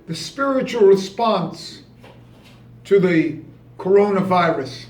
The spiritual response to the coronavirus.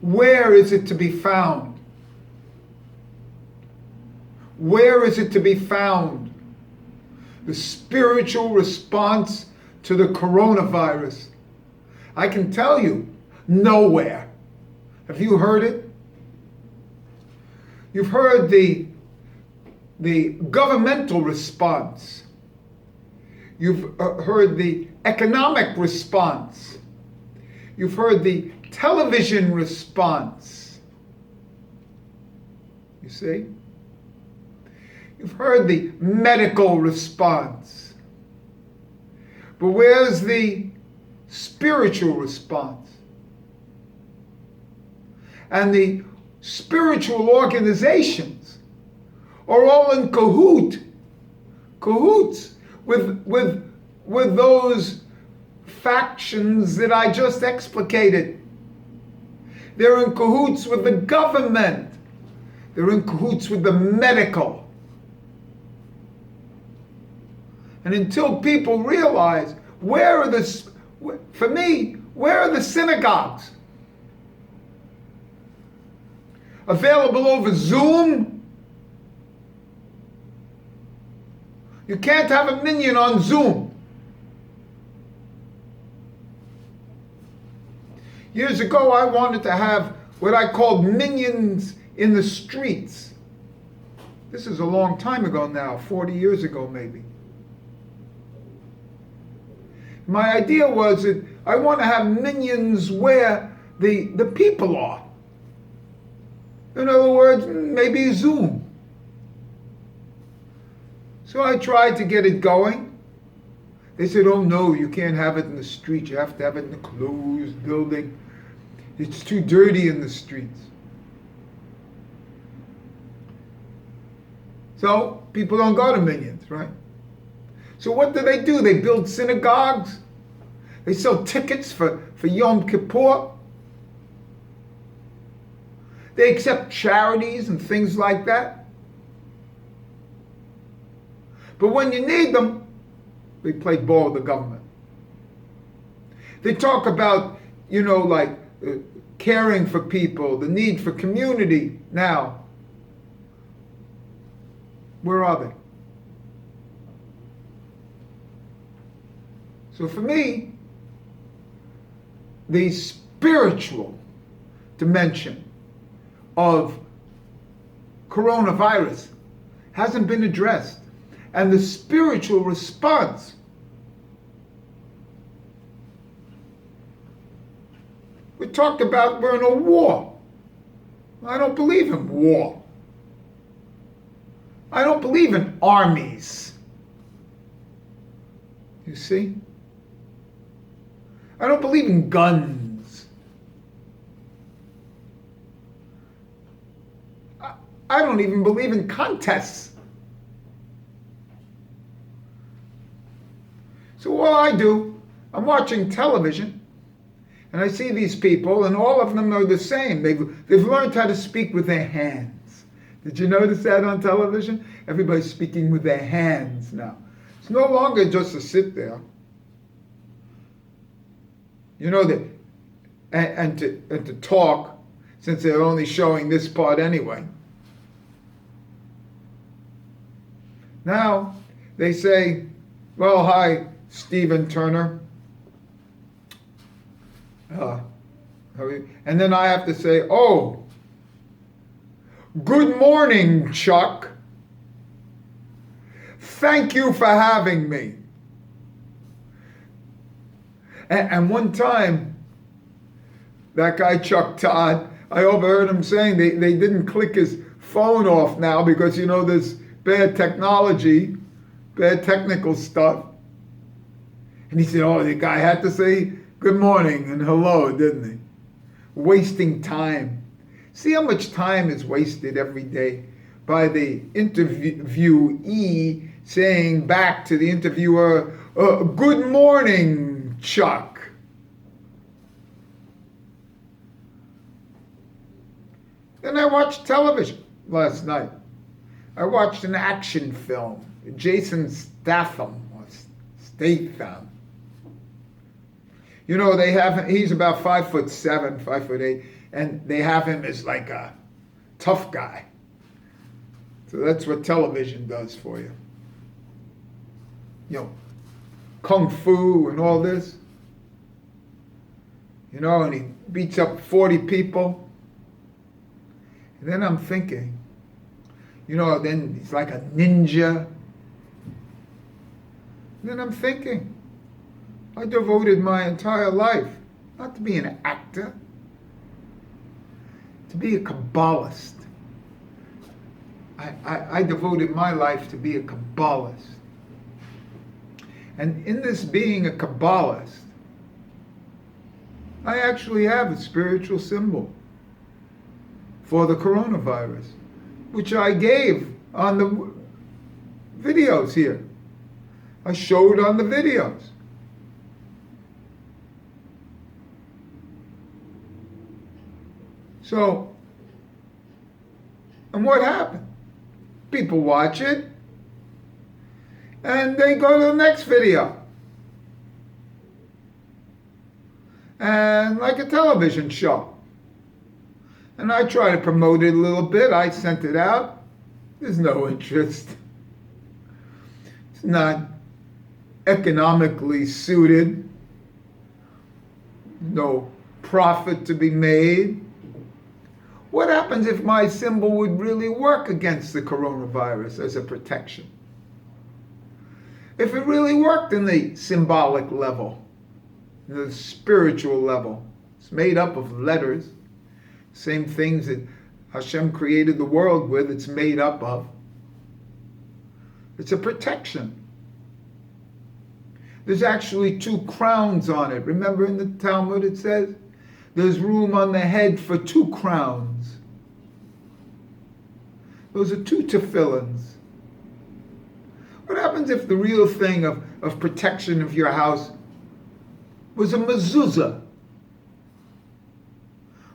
Where is it to be found? Where is it to be found? The spiritual response to the coronavirus. I can tell you, nowhere. Have you heard it? You've heard the governmental response. You've heard the economic response. You've heard the television response. You see? You've heard the medical response. But where's the spiritual response? And the spiritual organizations are all in cahoots with those factions that I just explicated. They're in cahoots with the government. They're in cahoots with the medical. And until people realize, where are the synagogues? Available over Zoom? You can't have a minyan on Zoom. Years ago, I wanted to have what I called minyans in the streets. This is a long time ago now, 40 years ago maybe. My idea was that I want to have minyans where the people are. In other words, maybe Zoom. So I tried to get it going. They said, oh no, you can't have it in the street. You have to have it in a closed building. It's too dirty in the streets. So people don't go to minyans, right? So what do? They build synagogues. They sell tickets for Yom Kippur. They accept charities and things like that. But when you need them, they play ball with the government. They talk about, caring for people, the need for community. Now, where are they? So for me, the spiritual dimension of coronavirus hasn't been addressed. And the spiritual response we talked about, we're in a war. I don't believe in war. I don't believe in armies. You see? I don't believe in guns. I don't even believe in contests. So all I do, I'm watching television, and I see these people, and all of them are the same. They've learned how to speak with their hands. Did you notice that on television? Everybody's speaking with their hands now. It's no longer just to sit there. And to talk, since they're only showing this part anyway. Now they say, well, hi, Stephen Turner. And then I have to say, oh, good morning, Chuck. Thank you for having me. And one time, that guy Chuck Todd, I overheard him saying they didn't click his phone off now because, there's bad technology, bad technical stuff. And he said, oh, the guy had to say good morning and hello, didn't he? Wasting time. See how much time is wasted every day by the interviewee saying back to the interviewer, good morning, Chuck. Then I watched television last night. I watched an action film. Jason Statham, Statham. You know, they have, he's about 5'7", 5'8", and they have him as like a tough guy. So that's what television does for you. You know, kung fu and all this. You know, and he beats up 40 people. And then I'm thinking, you know, then he's like a ninja. And then I'm thinking, I devoted my entire life not to be an actor, to be a Kabbalist. I devoted my life to be a Kabbalist. And in this being a Kabbalist, I actually have a spiritual symbol for the coronavirus, which I gave on the videos here. I showed on the videos. So, and what happened? People watch it, and they go to the next video. And like a television show. And I try to promote it a little bit. I sent it out. There's no interest. It's not economically suited. No profit to be made. What happens if my symbol would really work against the coronavirus as a protection? If it really worked in the symbolic level, the spiritual level. It's made up of letters, same things that Hashem created the world with, it's made up of. It's a protection. There's actually 2 crowns on it. Remember in the Talmud it says, there's room on the head for 2 crowns. Those are 2 tefillins. What happens if the real thing of protection of your house was a mezuzah?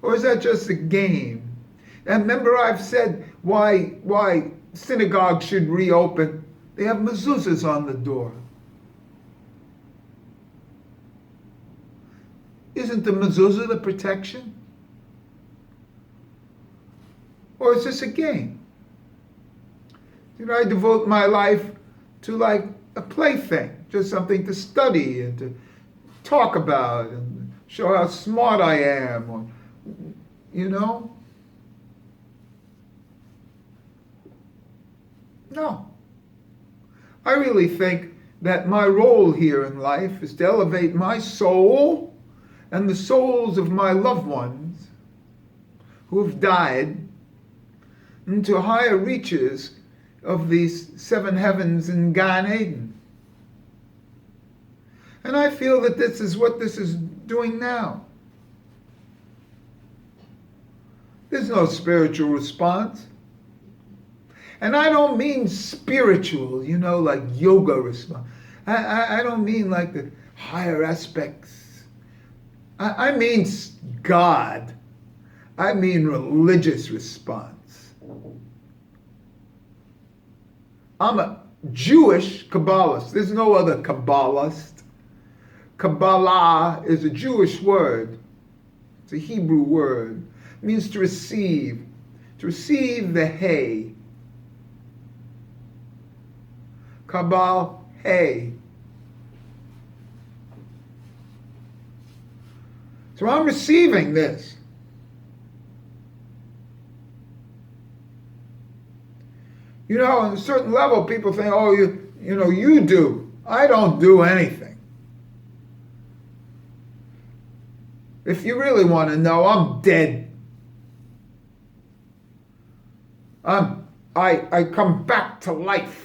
Or is that just a game? And remember I've said why synagogues should reopen. They have mezuzahs on the door. Isn't the mezuzah the protection? Or is this a game? Did I devote my life to like a plaything, just something to study and to talk about and show how smart I am, or, you know? No. I really think that my role here in life is to elevate my soul and the souls of my loved ones who have died into higher reaches of these 7 heavens in Gan Eden. And I feel that this is what this is doing now. There's no spiritual response. And I don't mean spiritual, you know, like yoga response. I don't mean like the higher aspects. I mean God. I mean religious response. I'm a Jewish Kabbalist. There's no other Kabbalist. Kabbalah is a Jewish word. It's a Hebrew word. It means to receive the hay. Kabal hay. So I'm receiving this. You know, on a certain level, people think, oh, you do. I don't do anything. If you really want to know, I'm dead. I come back to life.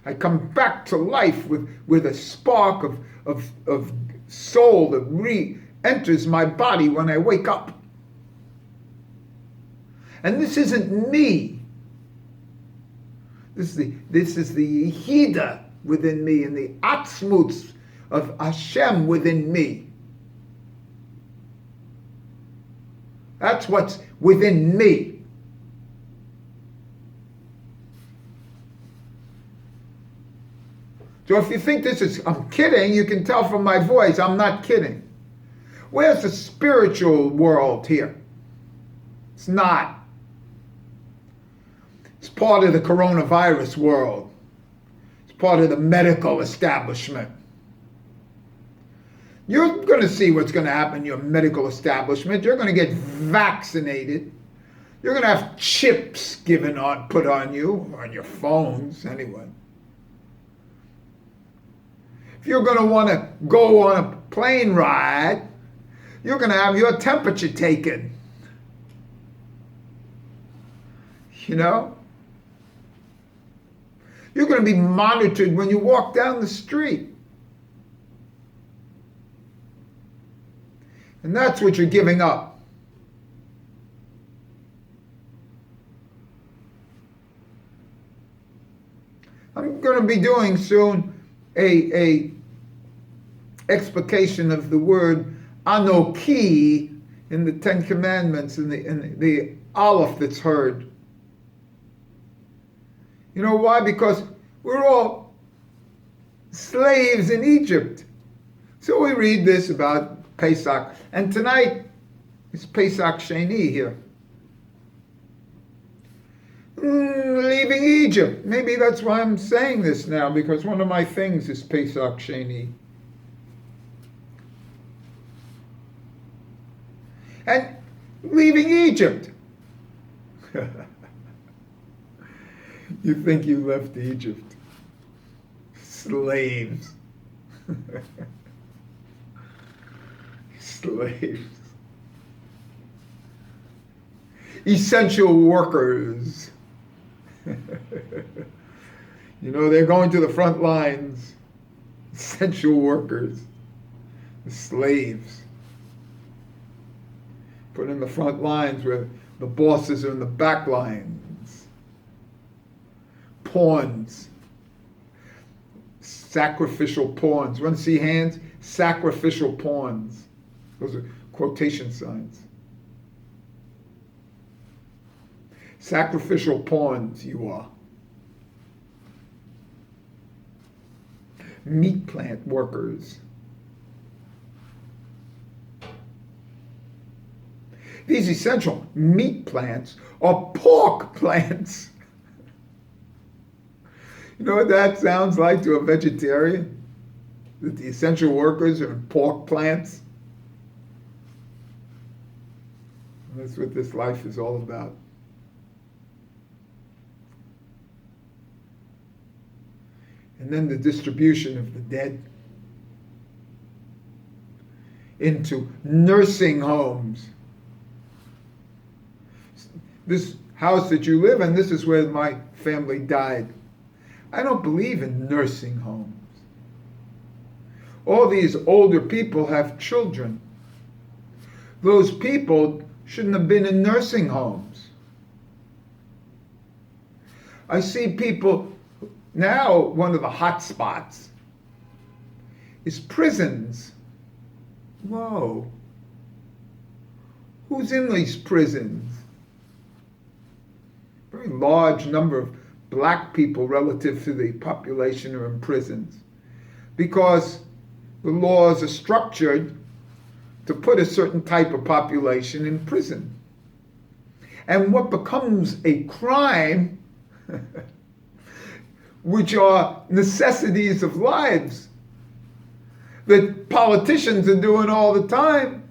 I come back to life with a spark of soul that re-enters my body when I wake up. And this isn't me. This is the Yehida within me and the Atzmutz of Hashem within me. That's what's within me. So if you think I'm kidding, you can tell from my voice, I'm not kidding. Where's the spiritual world here? It's not. It's part of the coronavirus world. It's part of the medical establishment. You're going to see what's going to happen in your medical establishment. You're going to get vaccinated. You're going to have chips put on you, on your phones anyway. If you're going to want to go on a plane ride, you're going to have your temperature taken. You know? You're going to be monitored when you walk down the street. And that's what you're giving up. I'm going to be doing soon a explication of the word Anoki in the Ten Commandments, in the Aleph that's heard. You know why? Because we're all slaves in Egypt. So we read this about Pesach. And tonight is Pesach Sheni here. Leaving Egypt. Maybe that's why I'm saying this now, because one of my things is Pesach Sheni. And leaving Egypt. You think you left Egypt. Slaves. Slaves. Essential workers. You know, they're going to the front lines. Essential workers. Slaves. Put in the front lines where the bosses are in the back lines. Pawns. Sacrificial pawns. Want to see hands? Sacrificial pawns. Those are quotation signs. Sacrificial pawns you are. Meat plant workers. These essential meat plants are pork plants. You know what that sounds like to a vegetarian? That the essential workers are in pork plants? That's what this life is all about. And then the distribution of the dead into nursing homes. This house that you live in, this is where my family died. I don't believe in nursing homes. All these older people have children. Those people shouldn't have been in nursing homes. I see people now, one of the hot spots is prisons. Whoa. Who's in these prisons? Very large number of black people relative to the population are in prisons because the laws are structured to put a certain type of population in prison. And what becomes a crime, which are necessities of lives that politicians are doing all the time,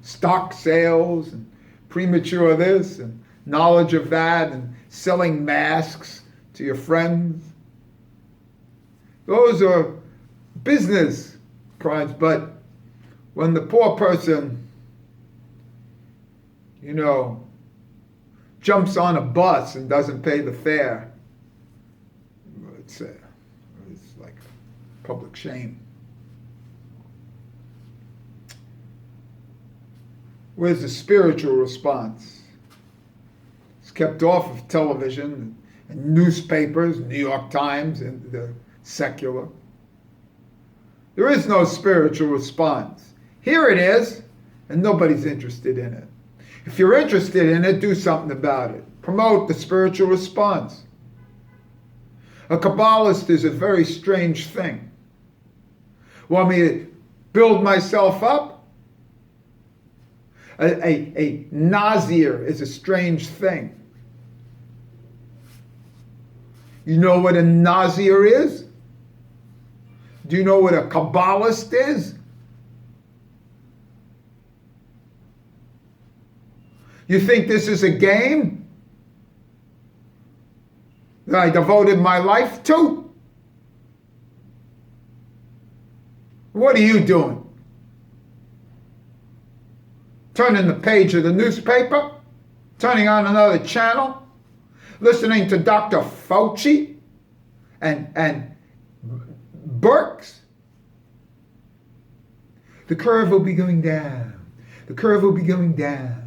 stock sales and premature this and knowledge of that and selling masks to your friends. Those are business crimes, but when the poor person, you know, jumps on a bus and doesn't pay the fare, it's like public shame. Where's the spiritual response? It's kept off of television and newspapers, New York Times, and the secular. There is no spiritual response. Here it is, and nobody's interested in it. If you're interested in it, do something about it. Promote the spiritual response. A Kabbalist is a very strange thing. Want me to build myself up? A Nazir is a strange thing. You know what a Nazir is? Do you know what a Kabbalist is? You think this is a game that I devoted my life to? What are you doing? Turning the page of the newspaper? Turning on another channel? Listening to Dr. Fauci and Birx? The curve will be going down. The curve will be going down.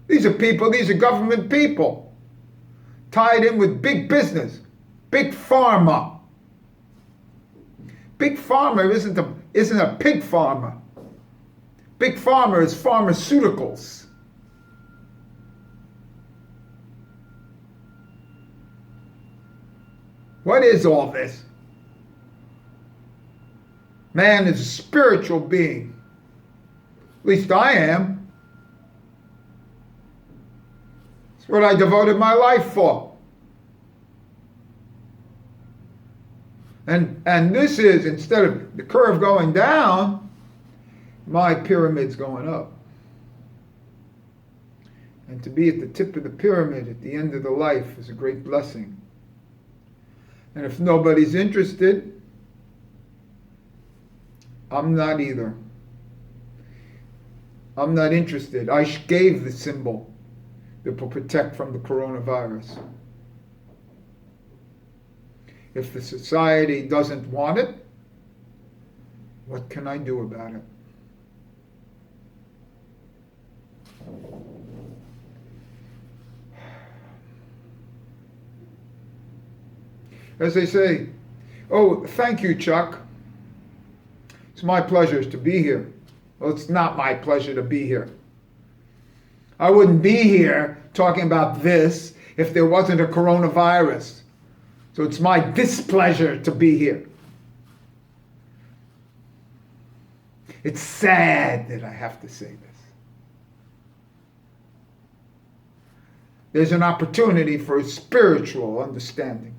These are people, these are government people, tied in with big business, big pharma. Big pharma isn't a pig farmer. Big pharma is pharmaceuticals. What is all this? Man is a spiritual being. At least I am. It's what I devoted my life for. And this is, instead of the curve going down, my pyramid's going up. And to be at the tip of the pyramid at the end of the life is a great blessing. And if nobody's interested, I'm not either. I'm not interested. I gave the symbol that will protect from the coronavirus. If the society doesn't want it, what can I do about it? As they say, oh, thank you, Chuck. It's my pleasure to be here. Well, it's not my pleasure to be here. I wouldn't be here talking about this if there wasn't a coronavirus. So it's my displeasure to be here. It's sad that I have to say this. There's an opportunity for a spiritual understanding.